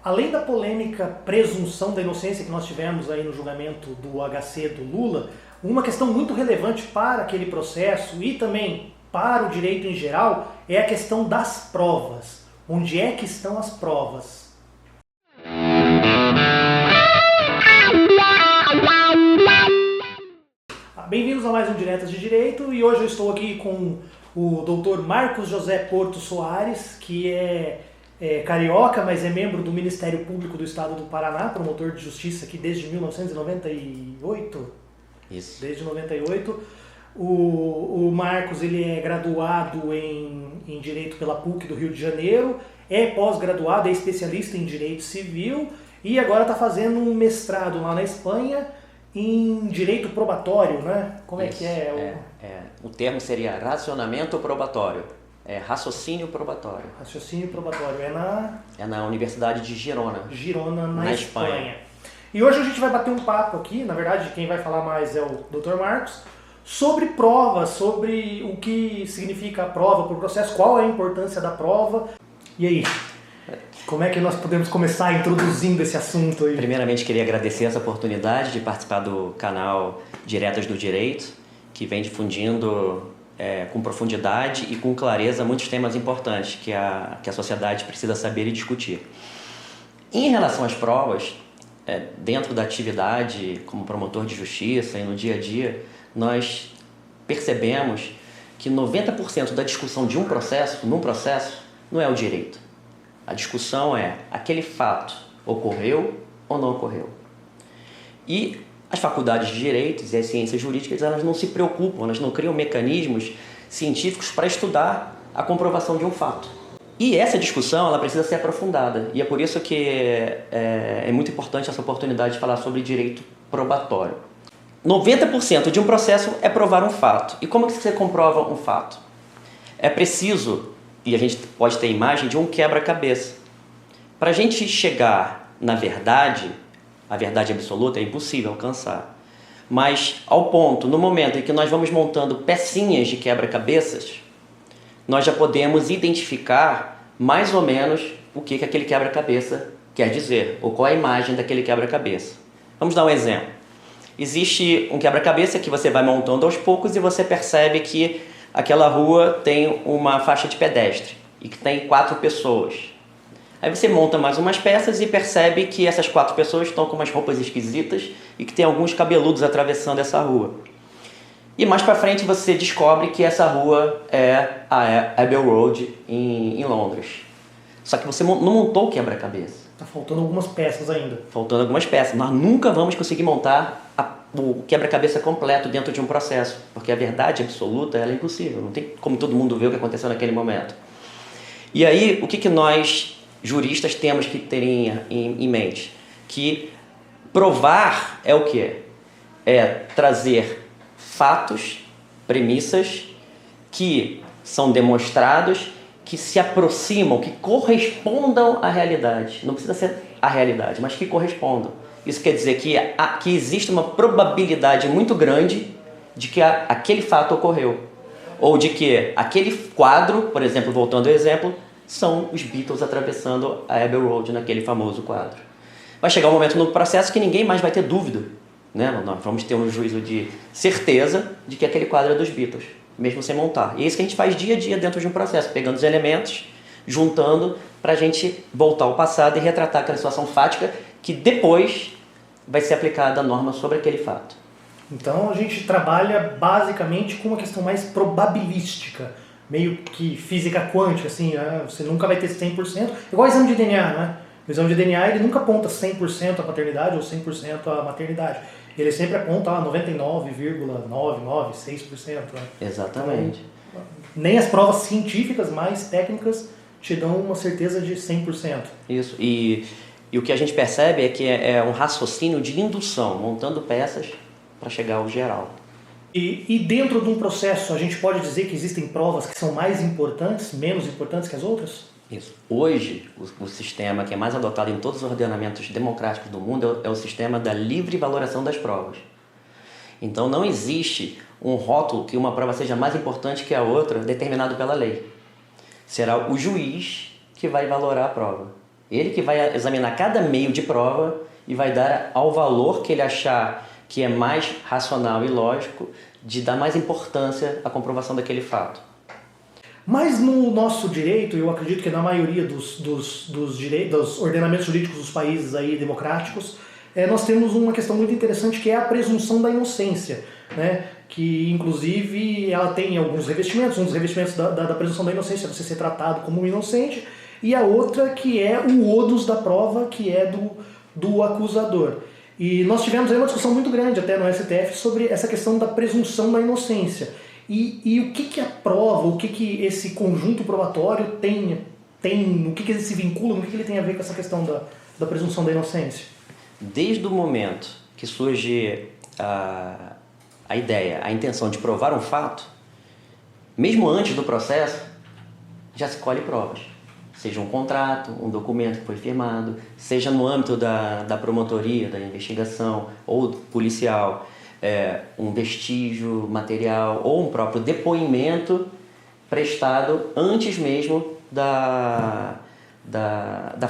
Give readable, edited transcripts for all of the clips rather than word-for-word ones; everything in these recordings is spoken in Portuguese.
Além da polêmica presunção da inocência que nós tivemos aí no julgamento do HC do Lula, uma questão muito relevante para aquele processo e também para o direito em geral é a questão das provas. Onde é que estão as provas? Bem-vindos a mais um Diretas de Direito e hoje eu estou aqui com o Dr. Marcos José Porto Soares, que é carioca, mas é membro do Ministério Público do Estado do Paraná, promotor de justiça aqui desde 1998. Isso. Desde 98. O Marcos ele é graduado em Direito pela PUC do Rio de Janeiro, é pós-graduado, é especialista em Direito Civil e agora está fazendo um mestrado lá na Espanha em Direito Probatório, né? Como Isso. é que o termo seria racionamento probatório, raciocínio probatório. Raciocínio probatório É na Universidade de Girona. Girona, na Espanha. E hoje a gente vai bater um papo aqui, na verdade quem vai falar mais é o Dr. Marcos, sobre prova, sobre o que significa a prova para o processo, qual é a importância da prova. E aí, como é que nós podemos começar introduzindo esse assunto aí? Primeiramente, queria agradecer essa oportunidade de participar do canal Diretas do Direito, que vem difundindo com profundidade e com clareza muitos temas importantes que a sociedade precisa saber e discutir. Em relação às provas, dentro da atividade como promotor de justiça e no dia a dia, nós percebemos que 90% da discussão de num processo, não é o direito. A discussão é aquele fato ocorreu ou não ocorreu. E as faculdades de direitos e as ciências jurídicas, elas não se preocupam, elas não criam mecanismos científicos para estudar a comprovação de um fato. E essa discussão ela precisa ser aprofundada. E é por isso que é muito importante essa oportunidade de falar sobre direito probatório. 90% de um processo é provar um fato. E como que você comprova um fato? É preciso, e a gente pode ter imagem de um quebra-cabeça. Para a gente chegar na verdade, a verdade absoluta é impossível alcançar. Mas ao ponto, no momento em que nós vamos montando pecinhas de quebra-cabeças, nós já podemos identificar mais ou menos o que aquele quebra-cabeça quer dizer, ou qual é a imagem daquele quebra-cabeça. Vamos dar um exemplo. Existe um quebra-cabeça que você vai montando aos poucos e você percebe que aquela rua tem uma faixa de pedestre e que tem 4 pessoas. Aí você monta mais umas peças e percebe que essas 4 pessoas estão com umas roupas esquisitas e que tem alguns cabeludos atravessando essa rua. E mais pra frente você descobre que essa rua é a Abbey Road em Londres. Só que você não montou o quebra-cabeça. Tá faltando algumas peças ainda. Faltando algumas peças. Nós nunca vamos conseguir montar o quebra-cabeça completo dentro de um processo, porque a verdade absoluta ela é impossível. Não tem como todo mundo ver o que aconteceu naquele momento. E aí, o que nós, juristas, temos que ter em mente? Que provar é o quê? É trazer fatos, premissas que são demonstrados, que se aproximam, que correspondam à realidade. Não precisa ser a realidade, mas que correspondam. Isso quer dizer que existe uma probabilidade muito grande de que aquele fato ocorreu. Ou de que aquele quadro, por exemplo, voltando ao exemplo, são os Beatles atravessando a Abbey Road naquele famoso quadro. Vai chegar um momento no processo que ninguém mais vai ter dúvida, né? Nós vamos ter um juízo de certeza de que aquele quadro é dos Beatles, mesmo sem montar. E é isso que a gente faz dia a dia dentro de um processo, pegando os elementos, juntando para a gente voltar ao passado e retratar aquela situação fática que depois vai ser aplicada a norma sobre aquele fato. Então a gente trabalha basicamente com uma questão mais probabilística, meio que física quântica, assim, você nunca vai ter 100%, igual o exame de DNA, né? O exame de DNA ele nunca aponta 100% a paternidade ou 100% a maternidade. Ele sempre aponta 99,996%. Né? Exatamente. Então, nem as provas científicas mais técnicas te dão uma certeza de 100%. Isso, e o que a gente percebe é que é um raciocínio de indução, montando peças para chegar ao geral. E dentro de um processo, a gente pode dizer que existem provas que são mais importantes, menos importantes que as outras? Isso. Hoje, o sistema que é mais adotado em todos os ordenamentos democráticos do mundo é o sistema da livre valoração das provas. Então não existe um rótulo que uma prova seja mais importante que a outra determinado pela lei. Será o juiz que vai valorar a prova. Ele que vai examinar cada meio de prova e vai dar ao valor que ele achar que é mais racional e lógico de dar mais importância à comprovação daquele fato. Mas no nosso direito, eu acredito que na maioria dos ordenamentos jurídicos dos países aí democráticos, nós temos uma questão muito interessante que é a presunção da inocência, né? Que inclusive ela tem alguns revestimentos, um dos revestimentos da presunção da inocência é você ser tratado como inocente, e a outra que é o odus da prova, que é do acusador. E nós tivemos aí uma discussão muito grande até no STF sobre essa questão da presunção da inocência. E o que a prova, o que esse conjunto probatório tem o que ele se vincula, o que ele tem a ver com essa questão da presunção da inocência? Desde o momento que surge a ideia, a intenção de provar um fato, mesmo antes do processo, já se colhe provas. Seja um contrato, um documento que foi firmado, seja no âmbito da promotoria, da investigação ou policial, um vestígio material ou um próprio depoimento prestado antes mesmo da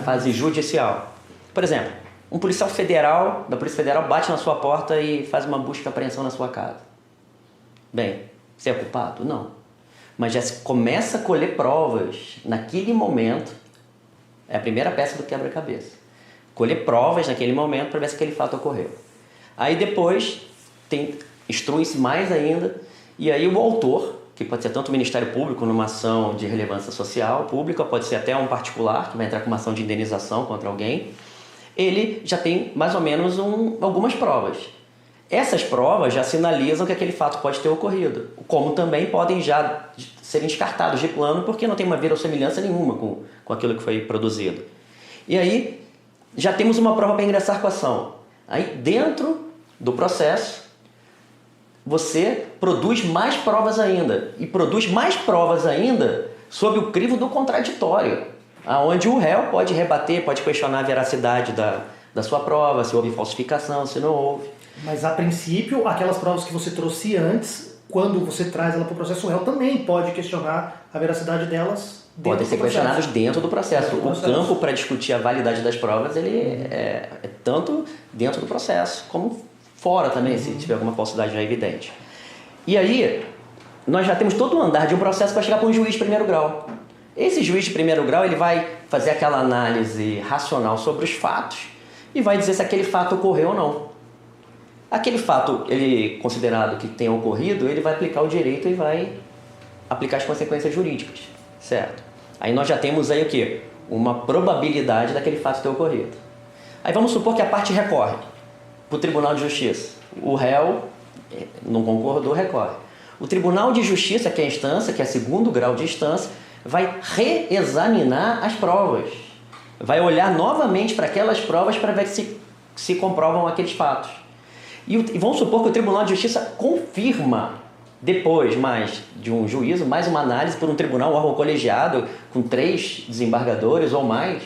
fase judicial. Por exemplo, um policial federal, da Polícia Federal, bate na sua porta e faz uma busca e apreensão na sua casa. Bem, você é culpado? Não. Mas já se começa a colher provas naquele momento, é a primeira peça do quebra-cabeça. Colher provas naquele momento para ver se aquele fato ocorreu. Aí depois instrui-se mais ainda, e aí o autor, que pode ser tanto o Ministério Público numa ação de relevância social pública, pode ser até um particular que vai entrar com uma ação de indenização contra alguém, ele já tem mais ou menos algumas provas. Essas provas já sinalizam que aquele fato pode ter ocorrido, como também podem já serem descartados de plano porque não tem uma verossimilhança nenhuma com aquilo que foi produzido. E aí já temos uma prova para ingressar com a ação. Aí dentro do processo você produz mais provas ainda, e produz mais provas ainda sob o crivo do contraditório, onde o réu pode rebater, pode questionar a veracidade da sua prova, se houve falsificação, se não houve. Mas a princípio, aquelas provas que você trouxe antes, quando você traz ela para o processo, o réu também pode questionar a veracidade delas dentro do processo. Podem ser questionados dentro do processo. O campo para discutir a validade das provas ele é tanto dentro do processo como fora também, se tiver alguma falsidade já evidente. E aí, nós já temos todo o andar de um processo para chegar para um juiz de primeiro grau. Esse juiz de primeiro grau ele vai fazer aquela análise racional sobre os fatos e vai dizer se aquele fato ocorreu ou não. Aquele fato, ele considerado que tenha ocorrido, ele vai aplicar o direito e vai aplicar as consequências jurídicas, certo? Aí nós já temos aí o quê? Uma probabilidade daquele fato ter ocorrido. Aí vamos supor que a parte recorre para o Tribunal de Justiça. O réu não concordou, recorre. O Tribunal de Justiça, que é a instância, que é segundo grau de instância, vai reexaminar as provas. Vai olhar novamente para aquelas provas para ver se comprovam aqueles fatos. E vamos supor que o Tribunal de Justiça confirma, depois mais de um juízo, mais uma análise por um tribunal, um órgão colegiado, com 3 desembargadores ou mais,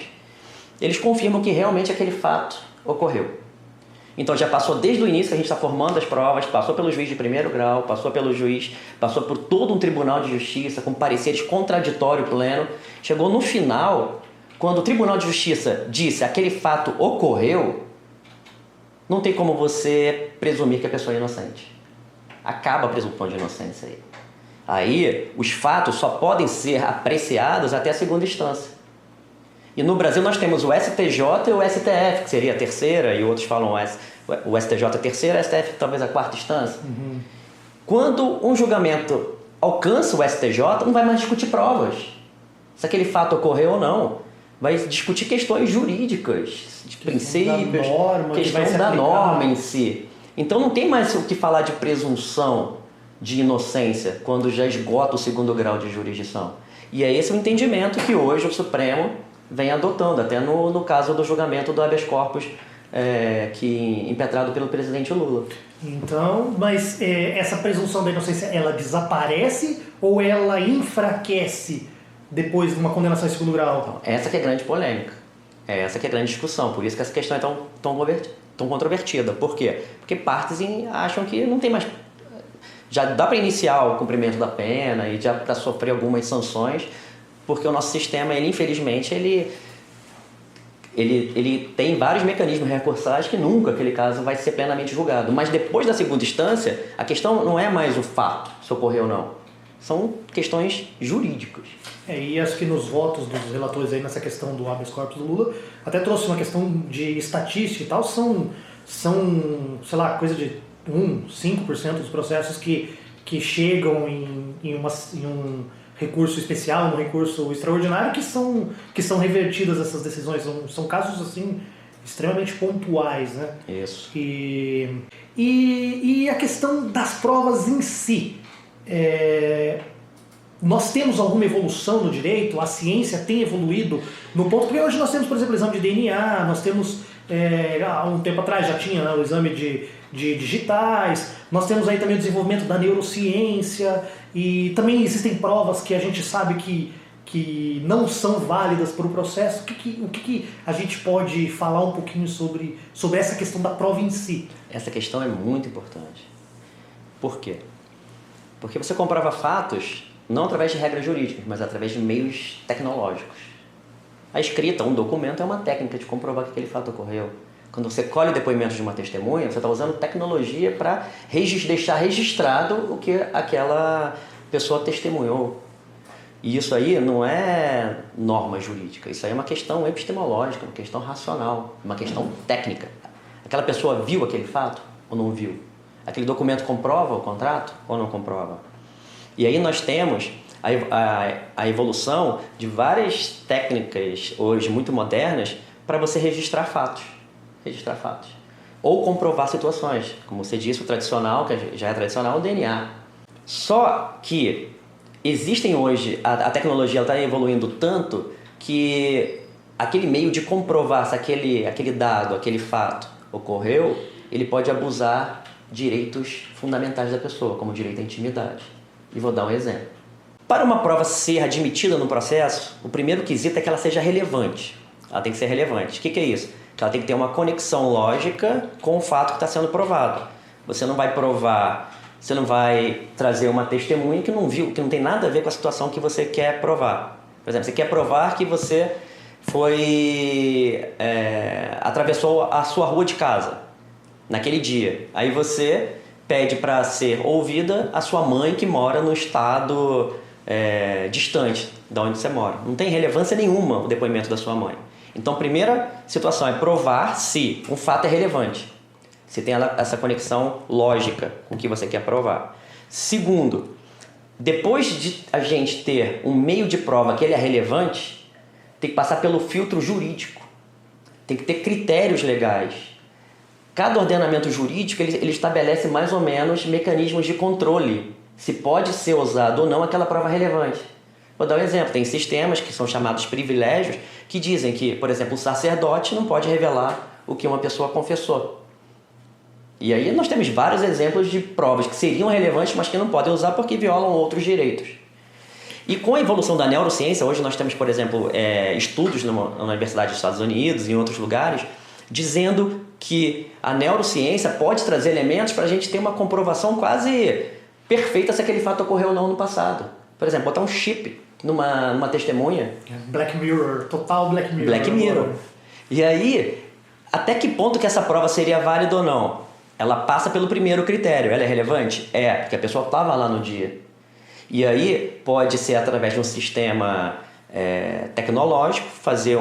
eles confirmam que realmente aquele fato ocorreu. Então já passou desde o início que a gente está formando as provas, passou pelo juiz de primeiro grau, passou pelo juiz, passou por todo um tribunal de justiça com pareceres contraditório pleno, chegou no final, quando o Tribunal de Justiça disse aquele fato ocorreu, não tem como você presumir que a pessoa é inocente. Acaba a presunção de inocência aí. Aí os fatos só podem ser apreciados até a segunda instância. E no Brasil nós temos o STJ e o STF, que seria a terceira, e outros falam o STJ a terceira, o STF talvez a quarta instância. Uhum. Quando um julgamento alcança o STJ, não vai mais discutir provas, se aquele fato ocorreu ou não. Vai discutir questões jurídicas, de princípios, questão da norma em si. Então não tem mais o que falar de presunção de inocência quando já esgota o segundo grau de jurisdição. E é esse o entendimento que hoje o Supremo vem adotando, até no caso do julgamento do habeas corpus impetrado pelo presidente Lula. Então, mas essa presunção da inocência, ela desaparece ou ela enfraquece depois de uma condenação em segundo grau? Então, essa que é a grande polêmica, essa que é a grande discussão, por isso que essa questão é tão controvertida. Por quê? Porque partes acham que não tem mais... Já dá para iniciar o cumprimento da pena e já para sofrer algumas sanções, porque o nosso sistema, infelizmente, ele ele tem vários mecanismos recursais que nunca aquele caso vai ser plenamente julgado. Mas depois da segunda instância, a questão não é mais o fato, se ocorreu ou não. São questões jurídicas. E acho que nos votos dos relatores aí nessa questão do habeas corpus do Lula, até trouxe uma questão de estatística e tal, são sei lá, coisa de 5% dos processos que chegam em um recurso especial, um recurso extraordinário, que são revertidas essas decisões. São casos, assim, extremamente pontuais, né? Isso. E a questão das provas em si. Nós temos alguma evolução no direito? A ciência tem evoluído no ponto... Porque hoje nós temos, por exemplo, o exame de DNA, nós temos... há um tempo atrás já tinha, né, o exame de digitais, nós temos aí também o desenvolvimento da neurociência, e também existem provas que a gente sabe que não são válidas para o processo. O que a gente pode falar um pouquinho sobre essa questão da prova em si? Essa questão é muito importante. Por quê? Porque você comprova fatos não através de regras jurídicas, mas através de meios tecnológicos. A escrita, um documento, é uma técnica de comprovar que aquele fato ocorreu. Quando você colhe o depoimento de uma testemunha, você está usando tecnologia para deixar registrado o que aquela pessoa testemunhou. E isso aí não é norma jurídica, isso aí é uma questão epistemológica, uma questão racional, uma questão técnica. Aquela pessoa viu aquele fato ou não viu? Aquele documento comprova o contrato ou não comprova? E aí nós temos a evolução de várias técnicas hoje muito modernas para você registrar fatos. Ou comprovar situações. Como você disse, o tradicional, que já é tradicional, o DNA. Só que existem hoje, a tecnologia está evoluindo tanto que aquele meio de comprovar se aquele dado, aquele fato ocorreu, ele pode abusar direitos fundamentais da pessoa, como o direito à intimidade. E vou dar um exemplo. Para uma prova ser admitida no processo, o primeiro quesito é que ela seja relevante. Ela tem que ser relevante. O que é isso? Que ela tem que ter uma conexão lógica com o fato que está sendo provado. Você não vai provar, você não vai trazer uma testemunha que não viu, que não tem nada a ver com a situação que você quer provar. Por exemplo, você quer provar que você atravessou a sua rua de casa naquele dia. Aí você pede para ser ouvida a sua mãe que mora no estado distante de onde você mora. Não tem relevância nenhuma o depoimento da sua mãe. Então, a primeira situação é provar se um fato é relevante. Se tem essa conexão lógica com o que você quer provar. Segundo, depois de a gente ter um meio de prova que ele é relevante, tem que passar pelo filtro jurídico. Tem que ter critérios legais. Cada ordenamento jurídico ele estabelece mais ou menos mecanismos de controle. Se pode ser usado ou não aquela prova relevante. Vou dar um exemplo, tem sistemas que são chamados privilégios que dizem que, por exemplo, o sacerdote não pode revelar o que uma pessoa confessou. E aí nós temos vários exemplos de provas que seriam relevantes, mas que não podem usar porque violam outros direitos. E com a evolução da neurociência, hoje nós temos, por exemplo, estudos na Universidade dos Estados Unidos e em outros lugares, dizendo que a neurociência pode trazer elementos para a gente ter uma comprovação quase perfeita se aquele fato ocorreu ou não no passado. Por exemplo, botar um chip numa testemunha. Black Mirror, total Black Mirror. Black Mirror. E aí, até que ponto que essa prova seria válida ou não? Ela passa pelo primeiro critério. Ela é relevante? É, porque a pessoa estava lá no dia. E aí, pode ser através de um sistema tecnológico, fazer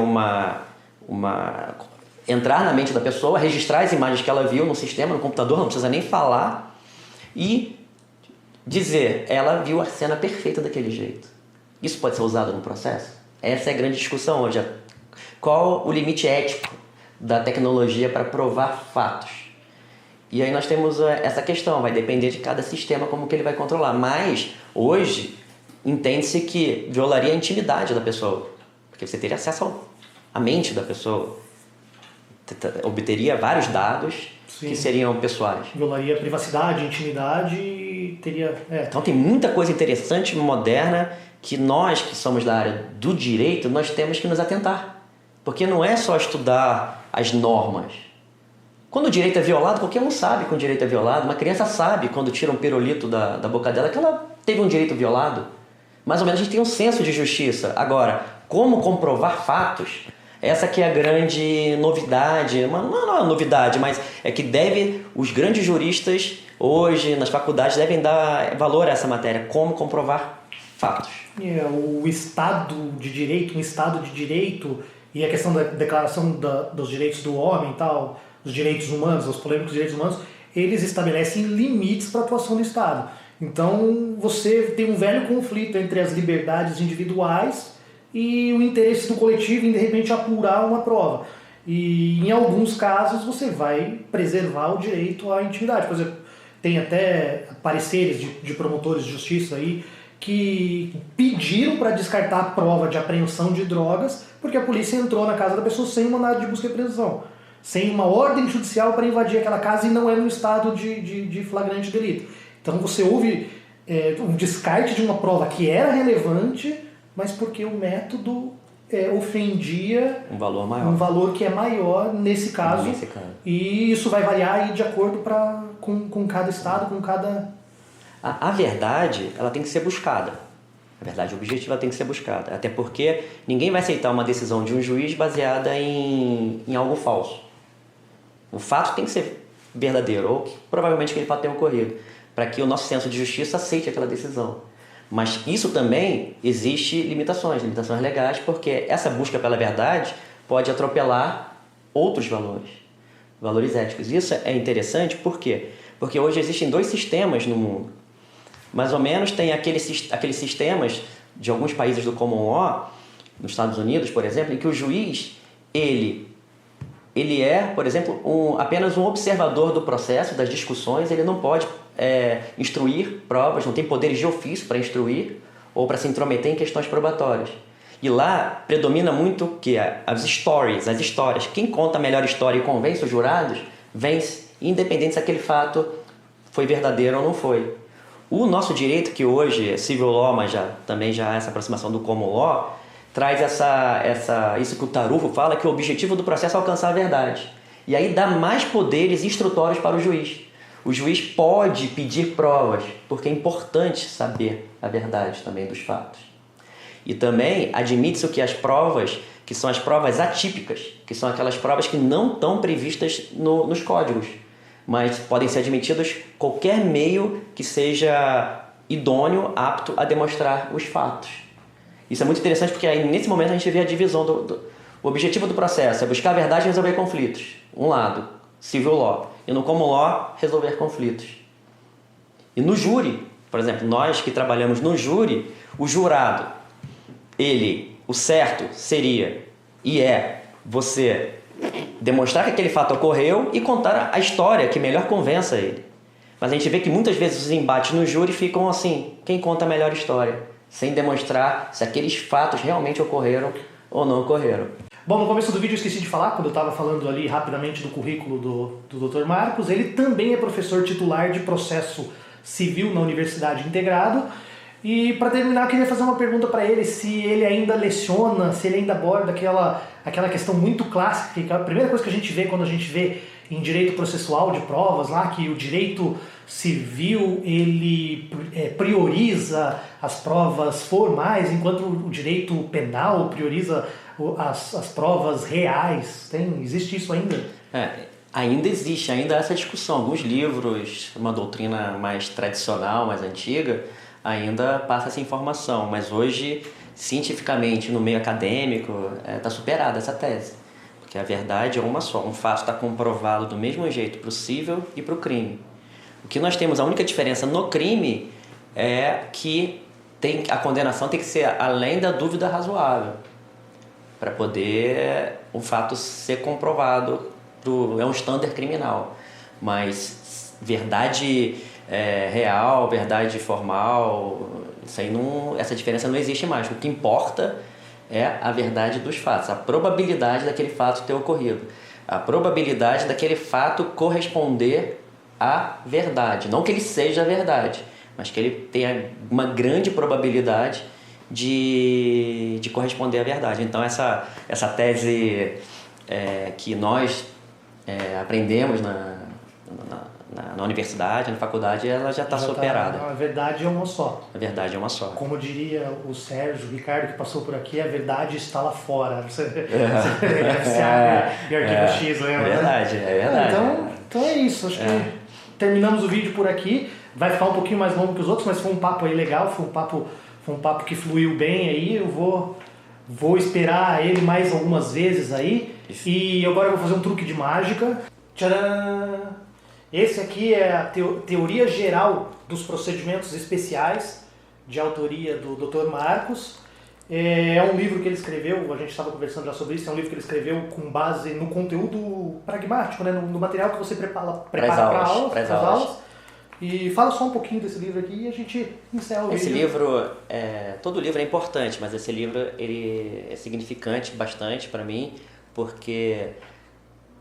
entrar na mente da pessoa, registrar as imagens que ela viu no sistema, no computador, não precisa nem falar, e dizer, ela viu a cena perfeita daquele jeito. Isso pode ser usado no processo? Essa é a grande discussão hoje. Qual o limite ético da tecnologia para provar fatos? E aí nós temos essa questão, vai depender de cada sistema como que ele vai controlar. Mas, hoje, entende-se que violaria a intimidade da pessoa. Porque você teria acesso à mente da pessoa. Obteria vários dados. Sim. Que seriam pessoais. Violaria a privacidade, intimidade e teria... Então tem muita coisa interessante, moderna, que nós que somos da área do direito, nós temos que nos atentar. Porque não é só estudar as normas. Quando o direito é violado, qualquer um sabe que o direito é violado. Uma criança sabe, quando tira um pirulito da boca dela, que ela teve um direito violado. Mais ou menos a gente tem um senso de justiça. Agora, como comprovar fatos Essa que é a grande novidade, não é uma novidade, mas é que os grandes juristas hoje nas faculdades devem dar valor a essa matéria, como comprovar fatos. O Estado de Direito, um Estado de Direito, e a questão da Declaração dos Direitos do Homem e tal, os direitos humanos, os polêmicos direitos humanos, eles estabelecem limites para a atuação do Estado. Então você tem um velho conflito entre as liberdades individuais e o interesse do coletivo em de repente apurar uma prova. E em alguns casos você vai preservar o direito à intimidade. Por exemplo, tem até pareceres de promotores de justiça aí que pediram para descartar a prova de apreensão de drogas porque a polícia entrou na casa da pessoa sem um mandado de busca e apreensão, sem uma ordem judicial para invadir aquela casa e não é no estado de flagrante delito. Então você houve um descarte de uma prova que era relevante, mas porque o método ofendia um valor que é maior nesse caso. E isso vai variar aí de acordo com cada estado, com cada... A verdade, ela tem que ser buscada. A verdade objetiva tem que ser buscada. Até porque ninguém vai aceitar uma decisão de um juiz baseada em algo falso. O fato tem que ser verdadeiro, ou que provavelmente aquele fato tenha ocorrido, para que o nosso senso de justiça aceite aquela decisão. Mas isso também existe limitações legais, porque essa busca pela verdade pode atropelar outros valores éticos. Isso é interessante, por quê? Porque hoje existem 2 sistemas no mundo. Mais ou menos tem aqueles sistemas de alguns países do common law, nos Estados Unidos, por exemplo, em que o juiz, ele é, por exemplo, apenas um observador do processo, das discussões, ele não pode instruir provas, não tem poderes de ofício para instruir ou para se intrometer em questões probatórias. E lá predomina muito o que? As histórias. Quem conta a melhor história e convence os jurados, vence, independente se aquele fato foi verdadeiro ou não foi. O nosso direito, que hoje é civil law, mas também já há essa aproximação do common law, traz isso que o Tarufo fala, que o objetivo do processo é alcançar a verdade. E aí dá mais poderes instrutórios para o juiz. O juiz pode pedir provas, porque é importante saber a verdade também dos fatos. E também admite-se que as provas, que são as provas atípicas, que são aquelas provas que não estão previstas nos códigos, mas podem ser admitidas qualquer meio que seja idôneo, apto a demonstrar os fatos. Isso é muito interessante porque aí, nesse momento, a gente vê a divisão o objetivo do processo é buscar a verdade e resolver conflitos. Um lado, civil law. E no common law, resolver conflitos. E no júri, por exemplo, nós que trabalhamos no júri, o jurado, o certo seria, e você demonstrar que aquele fato ocorreu e contar a história que melhor convença ele. Mas a gente vê que muitas vezes os embates no júri ficam assim, quem conta a melhor história, sem demonstrar se aqueles fatos realmente ocorreram ou não ocorreram. Bom, no começo do vídeo eu esqueci de falar, quando eu estava falando ali rapidamente do currículo do Dr. Marcos, ele também é professor titular de processo civil na Universidade Integrado. E para terminar, eu queria fazer uma pergunta para ele, se ele ainda leciona, se ele ainda aborda aquela questão muito clássica, que é a primeira coisa que a gente vê quando a gente vê em direito processual de provas, lá que o direito civil ele prioriza as provas formais, enquanto o direito penal prioriza as provas reais. Existe isso ainda? Ainda existe, ainda essa discussão. Alguns livros, uma doutrina mais tradicional, mais antiga, ainda passa essa informação, mas hoje, cientificamente, no meio acadêmico, está superada essa tese. Porque a verdade é uma só, um fato está comprovado do mesmo jeito para o cível e para o crime. O que nós temos, a única diferença no crime é que a condenação tem que ser além da dúvida razoável, para poder o fato ser comprovado, é um standard criminal. Mas verdade real, verdade formal, essa diferença não existe mais. O que importa é a verdade dos fatos, a probabilidade daquele fato ter ocorrido, a probabilidade daquele fato corresponder à verdade. Não que ele seja a verdade, mas que ele tenha uma grande probabilidade de corresponder à verdade. Então essa tese que nós aprendemos na universidade, na faculdade, ela já está superada. A verdade é uma só. A verdade é uma só. Como diria o Sérgio, o Ricardo, que passou por aqui, a verdade está lá fora. Você e arquivo X, lembra? É verdade, é verdade. Então é isso, acho que terminamos o vídeo por aqui. Vai ficar um pouquinho mais longo que os outros, mas foi um papo aí legal, foi um papo que fluiu bem aí. Eu vou esperar ele mais algumas vezes aí. Isso. E agora eu vou fazer um truque de mágica. Tcharam! Esse aqui é a teoria geral dos procedimentos especiais, de autoria do Dr. Marcos. É um livro que ele escreveu, a gente estava conversando já sobre isso, é um livro que ele escreveu com base no conteúdo pragmático, né? no material que você prepara para aulas. E fala só um pouquinho desse livro aqui e a gente encerra o vídeo. Esse livro, todo livro é importante, mas esse livro ele é significante bastante para mim, porque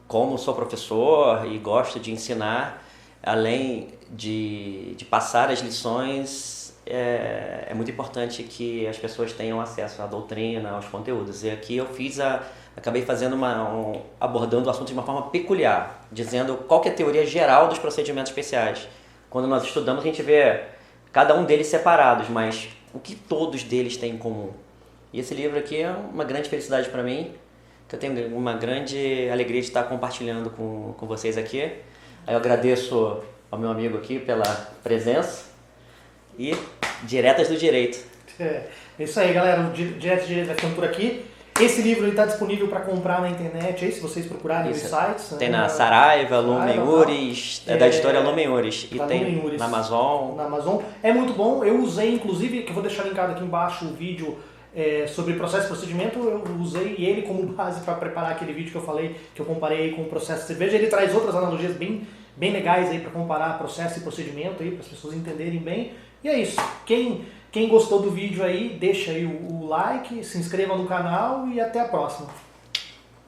como sou professor e gosto de ensinar, além de passar as lições, é muito importante que as pessoas tenham acesso à doutrina, aos conteúdos. E aqui eu acabei fazendo abordando o assunto de uma forma peculiar, dizendo qual que é a teoria geral dos procedimentos especiais. Quando nós estudamos, a gente vê cada um deles separados, mas o que todos deles têm em comum? E esse livro aqui é uma grande felicidade para mim, que eu tenho uma grande alegria de estar compartilhando com vocês aqui. Aí eu agradeço ao meu amigo aqui pela presença e Diretas do Direito. É isso aí, galera. O Diretas do Direito vai ficando por aqui. Esse livro está disponível para comprar na internet, aí, se vocês procurarem nos sites. Tem na Saraiva, Lumen Uris, da editora Lumen Uris. E tem Uris, na Amazon. Na Amazon. É muito bom. Eu usei, inclusive, que eu vou deixar linkado aqui embaixo o vídeo sobre processo e procedimento. Eu usei ele como base para preparar aquele vídeo que eu falei, que eu comparei com o processo de cerveja. Ele traz outras analogias bem legais aí para comparar processo e procedimento, para as pessoas entenderem bem. E é isso. Quem gostou do vídeo aí, deixa aí o like, se inscreva no canal e até a próxima.